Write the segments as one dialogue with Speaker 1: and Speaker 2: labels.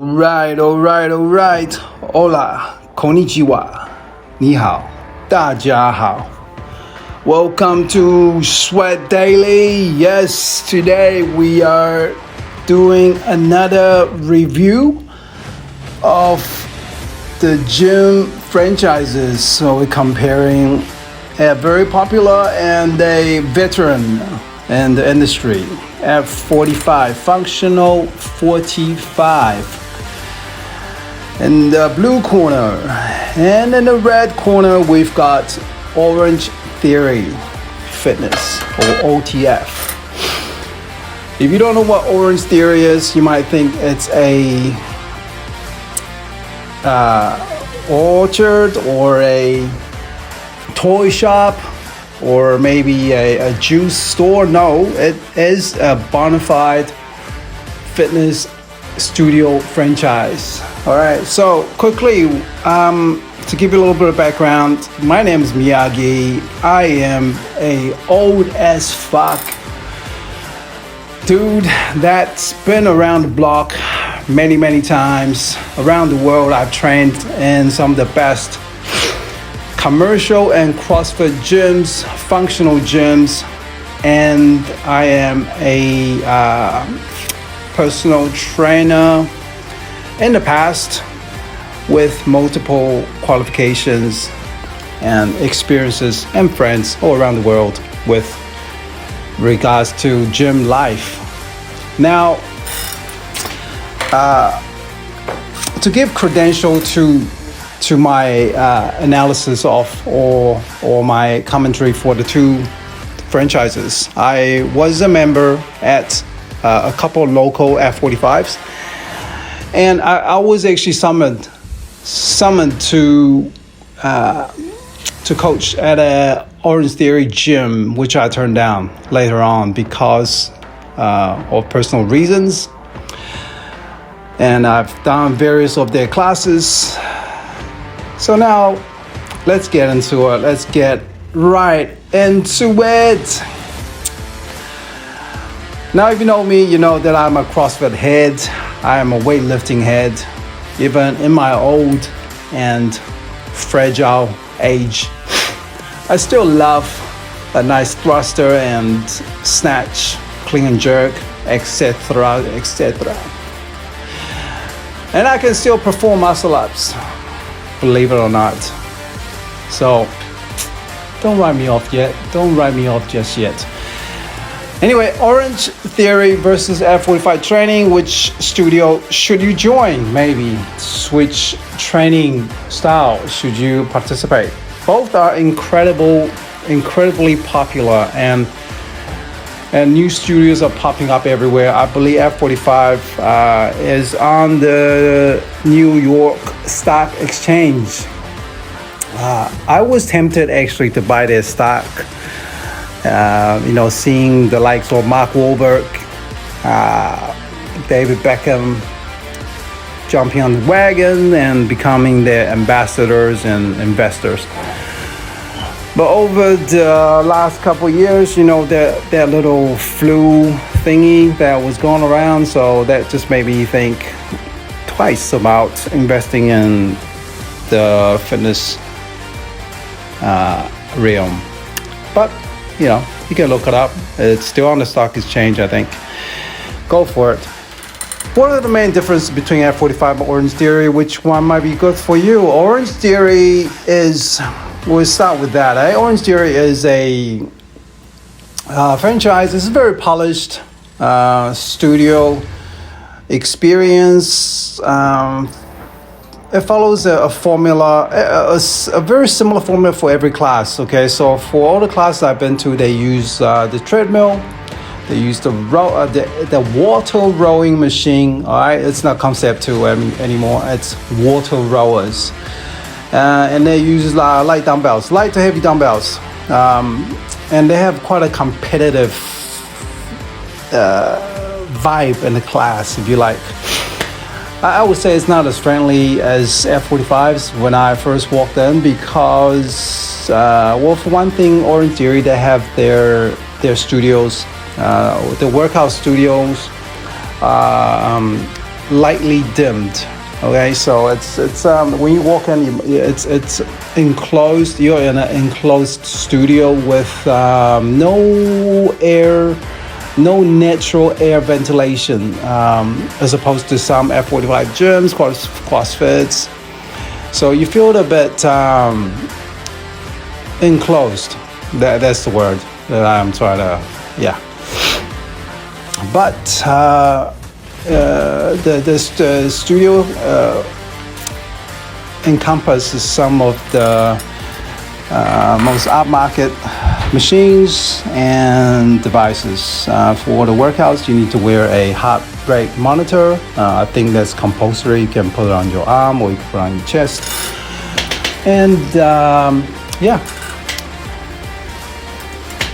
Speaker 1: Alright. Hola, konnichiwa, ni hao, 大家好. Welcome to Sweat Daily. Yes, today we are doing another review of the gym franchises. So we're comparing a very popular and a veteran in the industry. F45, functional 45. In the blue corner, and in the red corner we've got Orange Theory Fitness, or OTF. If you don't know what Orange Theory is, you might think it's a orchard or a toy shop or maybe a juice store. No, it is a bona fide fitness studio franchise. All right, so quickly, to give you a little bit of background, my name is Miyagi. I am a old as fuck dude that's been around the block many times. Around the world, I've trained in some of the best commercial and CrossFit gyms, functional gyms, and I am a personal trainer in the past with multiple qualifications and experiences and friends all around the world with regards to gym life. Now, to give credential to my analysis of or my commentary for the two franchises, I was a member at a couple of local F45s, and I was actually summoned to coach at a Orange Theory gym, which I turned down later on because of personal reasons. And I've done various of their classes. So now let's get into it. Let's get right into it. Now, if you know me, you know that I'm a CrossFit head. I am a weightlifting head. Even in my old and fragile age, I still love a nice thruster and snatch, clean and jerk, etc. And I can still perform muscle ups, believe it or not. So don't write me off yet. Don't write me off just yet. Anyway, Orange Theory versus F45 training. Which studio should you join? Maybe switch training style should you participate? Both are incredibly popular, and new studios are popping up everywhere. I believe F45 is on the New York Stock Exchange. I was tempted actually to buy their stock. Seeing the likes of Mark Wahlberg, David Beckham jumping on the wagon and becoming their ambassadors and investors. But over the last couple of years, that little flu thingy that was going around, so that just made me think twice about investing in the fitness realm. But you can look it up. It's still on the stock exchange, I think. Go for it. What are the main differences between F45 and Orange Theory? Which one might be good for you? Orange Theory is, we'll start with that. Orange Theory is a franchise. It's a very polished studio experience. It follows a formula, a very similar formula for every class. Okay, so for all the classes I've been to, they use the treadmill, they use the water rowing machine. All right, it's not Concept 2 anymore. It's water rowers, and they use light dumbbells, light to heavy dumbbells, and they have quite a competitive vibe in the class, if you like. I would say it's not as friendly as F45s when I first walked in because, for one thing, Orange Theory, they have their studios, the workout studios lightly dimmed. Okay, so it's when you walk in, it's enclosed. You're in an enclosed studio with no air, no natural air ventilation, as opposed to some F45 gyms, CrossFits. So you feel a bit enclosed. That's the word that I'm trying to, yeah. But the studio encompasses some of the most upmarket machines and devices. For the workouts, you need to wear a heart rate monitor. I think that's compulsory. You can put it on your arm or you can put it on your chest. And yeah,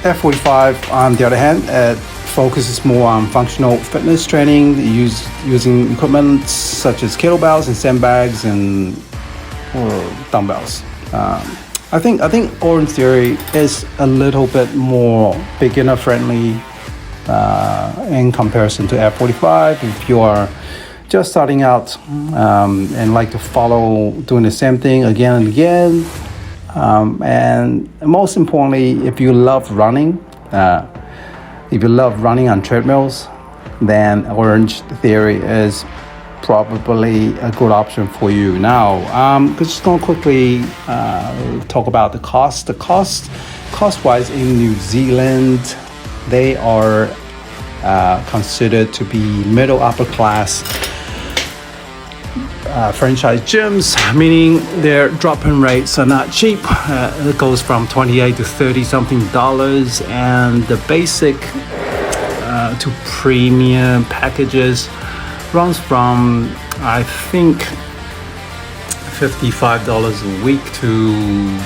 Speaker 1: F45 on the other hand, it focuses more on functional fitness training, using equipment such as kettlebells and sandbags and dumbbells. I think Orange Theory is a little bit more beginner friendly in comparison to F45. If you are just starting out and like to follow doing the same thing again and again, and most importantly, if you love running on treadmills, then Orange Theory is probably a good option for you. Now, just going to quickly talk about the cost. The cost-wise in New Zealand, they are considered to be middle upper class franchise gyms, meaning their drop-in rates are not cheap. It goes from $28 to $30 something, and the basic to premium packages runs from, I think, $55 a week to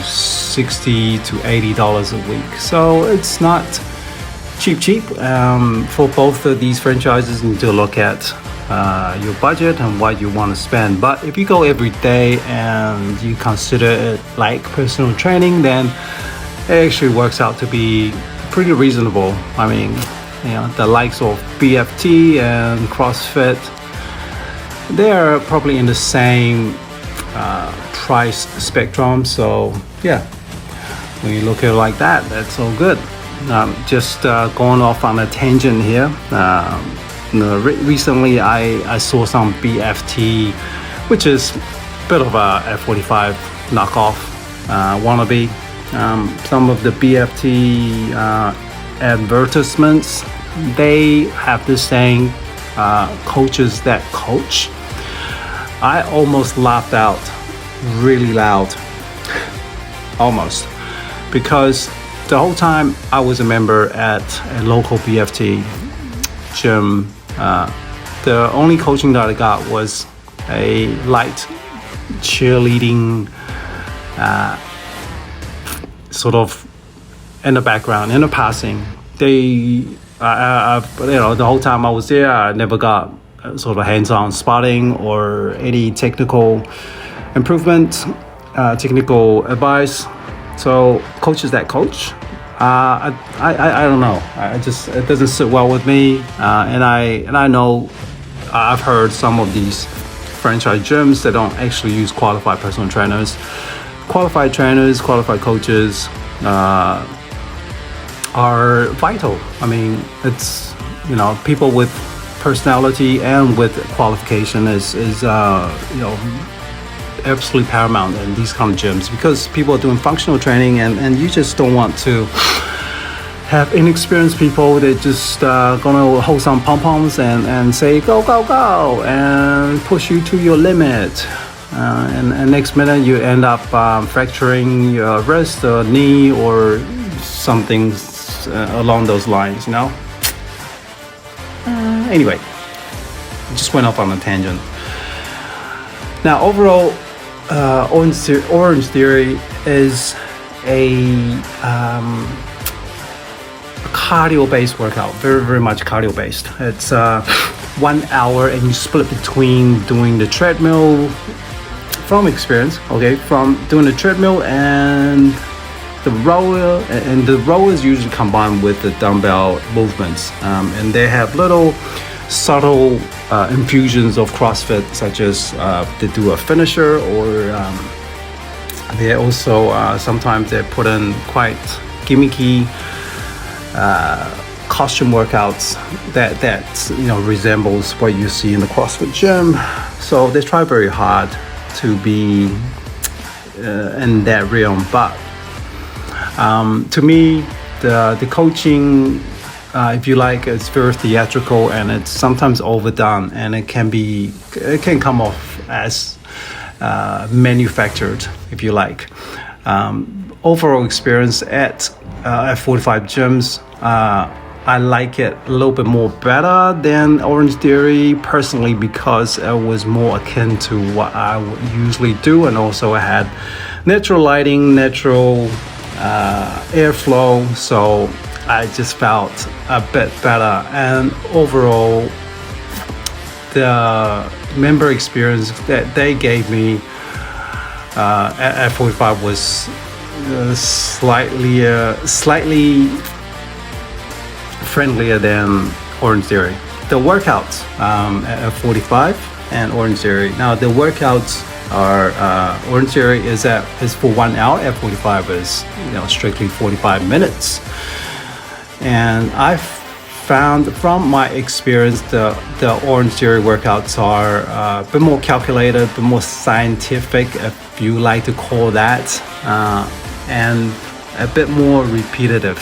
Speaker 1: $60 to $80 a week. So it's not cheap. For both of these franchises, you need to look at your budget and what you want to spend. But if you go every day and you consider it like personal training, then it actually works out to be pretty reasonable. I mean, the likes of BFT and CrossFit, they're probably in the same price spectrum. So yeah, when you look at it like that, that's all good. Just going off on a tangent here. Recently I saw some BFT, which is a bit of a F45 knockoff wannabe. Some of the BFT advertisements, they have this saying, coaches that coach. I almost laughed out really loud, almost, because the whole time I was a member at a local BFT gym, the only coaching that I got was a light cheerleading sort of in the background, in the passing. The whole time I was there, I never got sort of hands-on spotting or any technical improvement, technical advice. So coaches that coach, I don't know. It doesn't sit well with me. And I know I've heard some of these franchise gyms that don't actually use qualified personal trainers. Qualified trainers, qualified coaches are vital. I mean, it's, people with personality and with qualification is absolutely paramount in these kind of gyms, because people are doing functional training and you just don't want to have inexperienced people that just gonna hold some pom-poms and say go and push you to your limit, and next minute you end up fracturing your wrist or knee or something along those lines, Anyway, just went off on a tangent. Now, overall, Orange Theory is a cardio-based workout, very much cardio-based. It's 1 hour, and you split between doing the treadmill, from experience, from doing the treadmill and the rower, and the rower is usually combined with the dumbbell movements, and they have little subtle infusions of CrossFit, such as they do a finisher, or they also sometimes they put in quite gimmicky costume workouts that resembles what you see in the CrossFit gym. So they try very hard to be in that realm. But to me, the coaching, if you like, it's very theatrical, and it's sometimes overdone, and it can come off as manufactured, if you like. Overall experience at F45 gyms, I like it a little bit more better than Orange Theory personally, because it was more akin to what I would usually do, and also it had natural lighting, natural airflow, so I just felt a bit better. And overall, the member experience that they gave me at F45 was slightly friendlier than Orange Theory. The workouts at F45 and Orange Theory. Now the workouts are Orange Theory is for 1 hour. F45 is strictly 45 minutes. And I found from my experience the Orange Theory workouts are a bit more calculated, a bit more scientific, if you like to call that, and a bit more repetitive.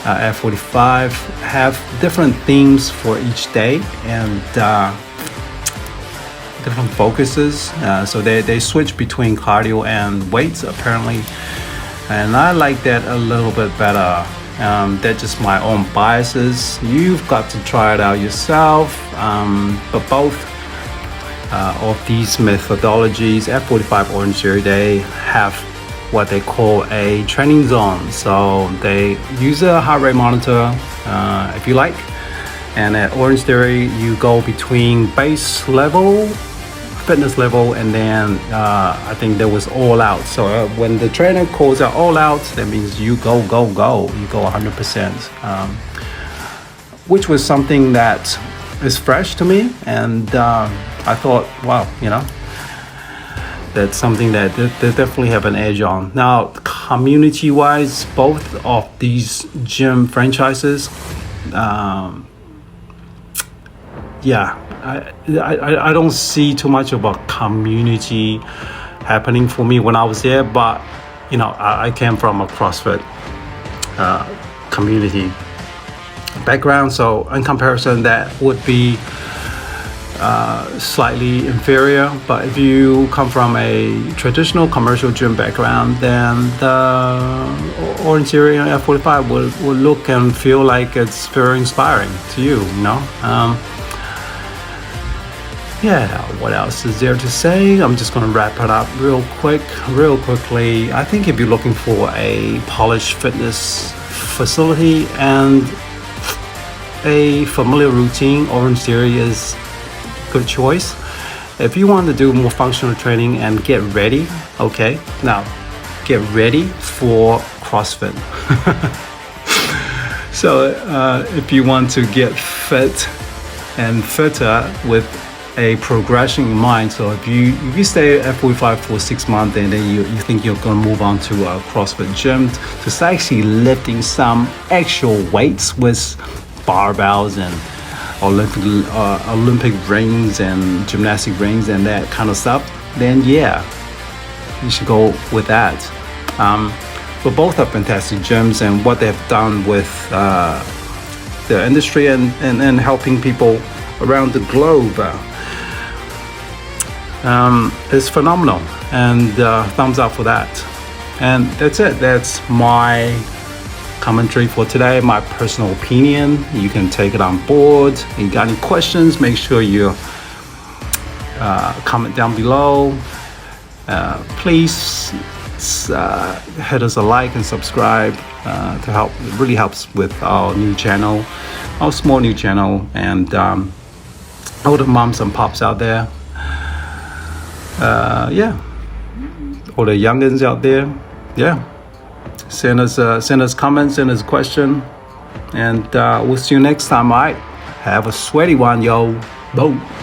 Speaker 1: F45 have different themes for each day, and different focuses, so they switch between cardio and weights apparently, and I like that a little bit better. That's just my own biases. You've got to try it out yourself, but both of these methodologies, F45, Orange Theory, they have what they call a training zone. So they use a heart rate monitor, if you like, and at Orange Theory you go between base level, fitness level, and then I think there was all out. So when the trainer calls out all out, that means you go, you go 100%, which was something that is fresh to me, and I thought, wow, that's something that they definitely have an edge on. Now, community-wise, both of these gym franchises, I don't see too much of a community happening for me when I was there, but I came from a CrossFit community background, so in comparison that would be slightly inferior. But if you come from a traditional commercial gym background, then the Orange Theory and F45 will look and feel like it's very inspiring to you. What else is there to say? I'm just going to wrap it up real quickly. I think if you're looking for a polished fitness facility and a familiar routine, Orange Theory is good choice. If you want to do more functional training and get ready, okay, now get ready for CrossFit. So if you want to get fit and fitter with a progression in mind, so if you stay at F45 for 6 months and then you think you're going to move on to a CrossFit gym to start actually lifting some actual weights with barbells and Olympic rings and gymnastic rings and that kind of stuff, then you should go with that. But both are fantastic gyms, and what they've done with the industry and helping people around the globe is phenomenal, and thumbs up for that. And that's it. That's my commentary for today, my personal opinion. You can take it on board. If you got any questions, make sure you comment down below. Please hit us a like and subscribe to help. It really helps with our new channel, our small new channel, and all the moms and pops out there. All the youngins out there. Send us comments, send us a question, and we'll see you next time. All right, have a sweaty one, yo. Boom.